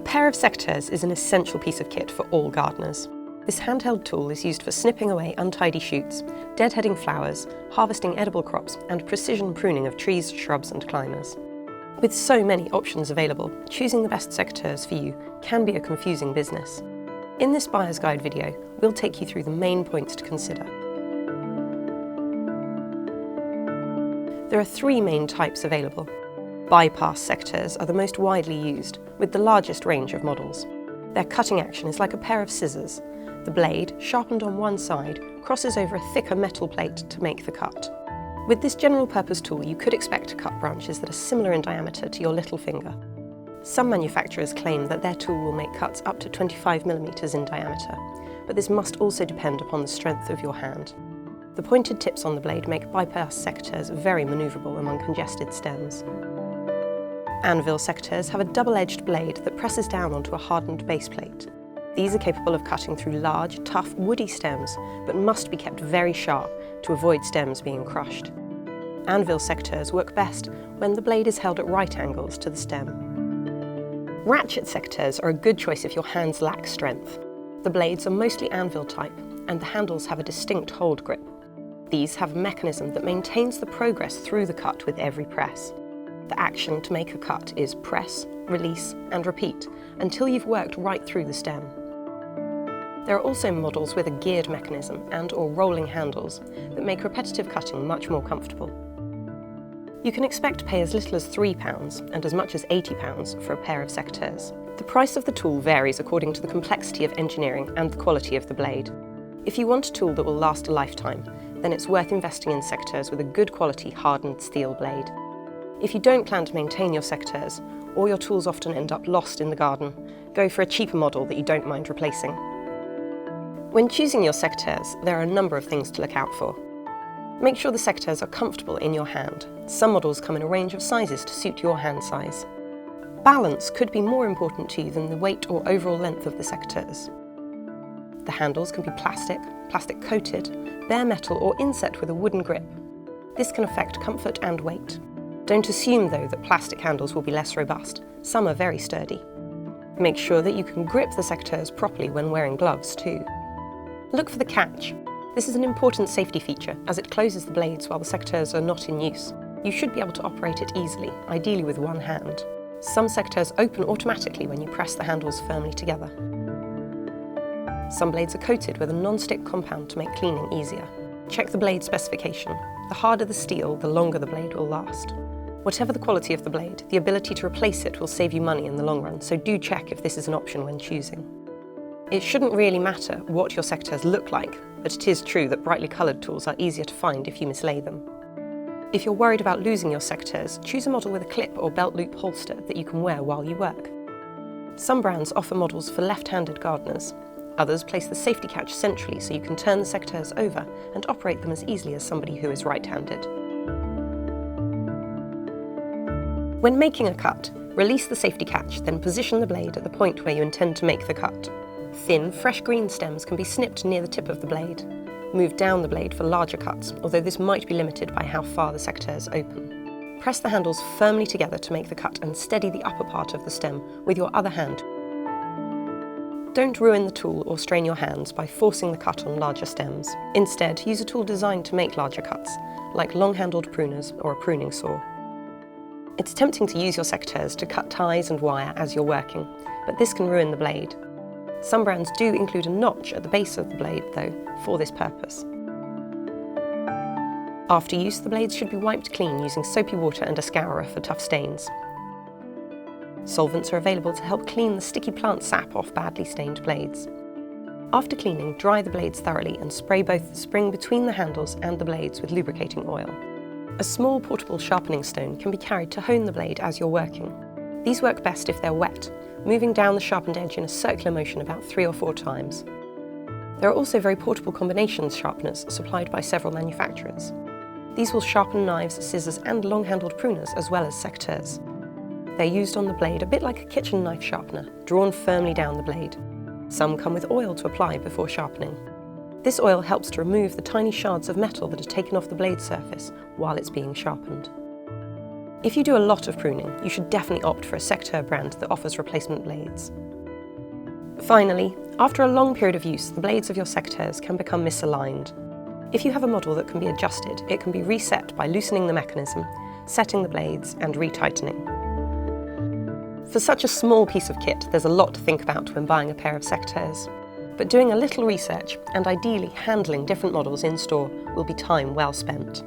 pair of secateurs is an essential piece of kit for all gardeners. This handheld tool is used for snipping away untidy shoots, deadheading flowers, harvesting edible crops, and precision pruning of trees, shrubs and climbers. With so many options available, choosing the best secateurs for you can be a confusing business. In this buyer's guide video, we'll take you through the main points to consider. There are three main types available. Bypass secateurs are the most widely used, with the largest range of models. Their cutting action is like a pair of scissors. The blade, sharpened on one side, crosses over a thicker metal plate to make the cut. With this general-purpose tool, you could expect to cut branches that are similar in diameter to your little finger. Some manufacturers claim that their tool will make cuts up to 25mm in diameter, but this must also depend upon the strength of your hand. The pointed tips on the blade make bypass secateurs very manoeuvrable among congested stems. Anvil secateurs have a double-edged blade that presses down onto a hardened base plate. These are capable of cutting through large, tough, woody stems, but must be kept very sharp to avoid stems being crushed. Anvil secateurs work best when the blade is held at right angles to the stem. Ratchet secateurs are a good choice if your hands lack strength. The blades are mostly anvil type, and the handles have a distinct hold grip. These have a mechanism that maintains the progress through the cut with every press. The action to make a cut is press, release and repeat until you've worked right through the stem. There are also models with a geared mechanism and/or rolling handles that make repetitive cutting much more comfortable. You can expect to pay as little as £3 and as much as £80 for a pair of secateurs. The price of the tool varies according to the complexity of engineering and the quality of the blade. If you want a tool that will last a lifetime, then it's worth investing in secateurs with a good quality hardened steel blade. If you don't plan to maintain your secateurs, or your tools often end up lost in the garden, go for a cheaper model that you don't mind replacing. When choosing your secateurs, there are a number of things to look out for. Make sure the secateurs are comfortable in your hand. Some models come in a range of sizes to suit your hand size. Balance could be more important to you than the weight or overall length of the secateurs. The handles can be plastic coated, bare metal or inset with a wooden grip. This can affect comfort and weight. Don't assume, though, that plastic handles will be less robust. Some are very sturdy. Make sure that you can grip the secateurs properly when wearing gloves, too. Look for the catch. This is an important safety feature, as it closes the blades while the secateurs are not in use. You should be able to operate it easily, ideally with one hand. Some secateurs open automatically when you press the handles firmly together. Some blades are coated with a non-stick compound to make cleaning easier. Check the blade specification. The harder the steel, the longer the blade will last. Whatever the quality of the blade, the ability to replace it will save you money in the long run, so do check if this is an option when choosing. It shouldn't really matter what your secateurs look like, but it is true that brightly coloured tools are easier to find if you mislay them. If you're worried about losing your secateurs, choose a model with a clip or belt loop holster that you can wear while you work. Some brands offer models for left-handed gardeners. Others place the safety catch centrally so you can turn the secateurs over and operate them as easily as somebody who is right-handed. When making a cut, release the safety catch, then position the blade at the point where you intend to make the cut. Thin, fresh green stems can be snipped near the tip of the blade. Move down the blade for larger cuts, although this might be limited by how far the secateurs open. Press the handles firmly together to make the cut and steady the upper part of the stem with your other hand. Don't ruin the tool or strain your hands by forcing the cut on larger stems. Instead, use a tool designed to make larger cuts, like long-handled pruners or a pruning saw. It's tempting to use your secateurs to cut ties and wire as you're working, but this can ruin the blade. Some brands do include a notch at the base of the blade, though, for this purpose. After use, the blades should be wiped clean using soapy water and a scourer for tough stains. Solvents are available to help clean the sticky plant sap off badly stained blades. After cleaning, dry the blades thoroughly and spray both the spring between the handles and the blades with lubricating oil. A small portable sharpening stone can be carried to hone the blade as you're working. These work best if they're wet, moving down the sharpened edge in a circular motion about 3 or 4 times. There are also very portable combinations sharpeners supplied by several manufacturers. These will sharpen knives, scissors and long-handled pruners as well as secateurs. They're used on the blade a bit like a kitchen knife sharpener, drawn firmly down the blade. Some come with oil to apply before sharpening. This oil helps to remove the tiny shards of metal that are taken off the blade surface while it's being sharpened. If you do a lot of pruning, you should definitely opt for a Secateur brand that offers replacement blades. Finally, after a long period of use, the blades of your secateurs can become misaligned. If you have a model that can be adjusted, it can be reset by loosening the mechanism, setting the blades and retightening. For such a small piece of kit, there's a lot to think about when buying a pair of secateurs. But doing a little research and ideally handling different models in store will be time well spent.